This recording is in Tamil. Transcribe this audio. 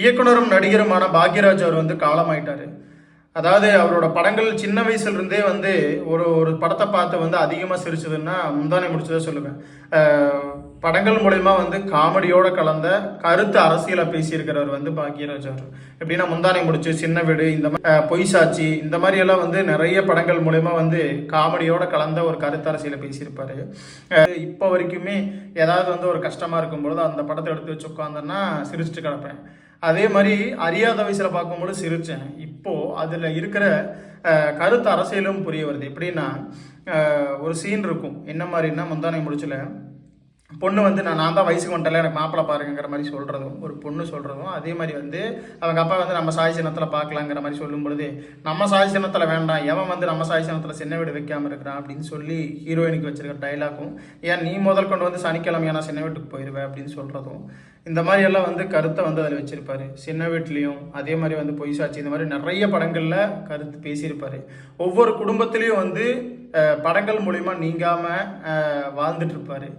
இயக்குனரும் நடிகருமான பாக்யராஜ் அவர் வந்து காலமாயிட்டாரு. அதாவது அவரோட படங்கள் சின்ன வயசுல இருந்தே வந்து ஒரு ஒரு படத்தை பார்த்து வந்து அதிகமாக சிரிச்சதுன்னா முந்தானை முடிச்சதை சொல்லுவேன். படங்கள் மூலயமா வந்து காமெடியோட கலந்த கருத்து அரசியலை பேசியிருக்கிறவர் வந்து பாக்யராஜ் அவர். எப்படின்னா முந்தானை முடிச்சு, சின்ன வீடு, இந்த மாதிரி பொய் சாட்சி, இந்த மாதிரி எல்லாம் வந்து நிறைய படங்கள் மூலயமா வந்து காமெடியோட கலந்த ஒரு கருத்து அரசியலை பேசியிருப்பாரு. இப்போ வரைக்குமே ஏதாவது வந்து ஒரு கஷ்டமா இருக்கும்பொழுது அந்த படத்தை எடுத்து வச்சு உட்காந்தேன்னா சிரிச்சுட்டு கிடப்பேன். அதே மாதிரி அறியாத வயசுல பார்க்கும்போது சிரிச்சேன். இப்போ அதுல இருக்கிற கருத்து அரசியலும் புரிய வருது. எப்படின்னா ஒரு சீன் இருக்கும். என்ன மாதிரின்னா முந்தானை முடிச்சுல பொண்ணு வந்து நான் தான் வயசுக்கு வந்துட்டல, எனக்கு மாப்பிள்ளை பாருங்கிற மாதிரி சொல்கிறதும், ஒரு பொண்ணு சொல்கிறதும், அதே மாதிரி வந்து அவங்க அப்பா வந்து நம்ம சாய் சின்னத்தில் பார்க்கலாங்கிற மாதிரி சொல்லும் பொழுது, நம்ம சாய் சின்னத்தில் வேண்டாம், எவன் வந்து நம்ம சாய் சின்னத்தில் சின்ன வீடு வைக்காமல் இருக்கிறான் அப்படின்னு சொல்லி ஹீரோயினுக்கு வச்சிருக்க டைலாக்கும், ஏன் நீ முதல் கொண்டு வந்து சனிக்கிழமை நான் சின்ன வீட்டுக்கு போயிடுவேன் அப்படின்னு சொல்கிறதும், இந்த மாதிரி எல்லாம் வந்து கருத்தை வந்து அதில் வச்சிருப்பாரு. சின்ன வீட்லேயும் அதே மாதிரி வந்து பொய் சாட்சி, இந்த மாதிரி நிறைய படங்களில் கருத்து பேசியிருப்பாரு. ஒவ்வொரு குடும்பத்திலையும் வந்து படங்கள் மூலிமா நீங்காமல் வாழ்ந்துட்டு இருப்பாரு.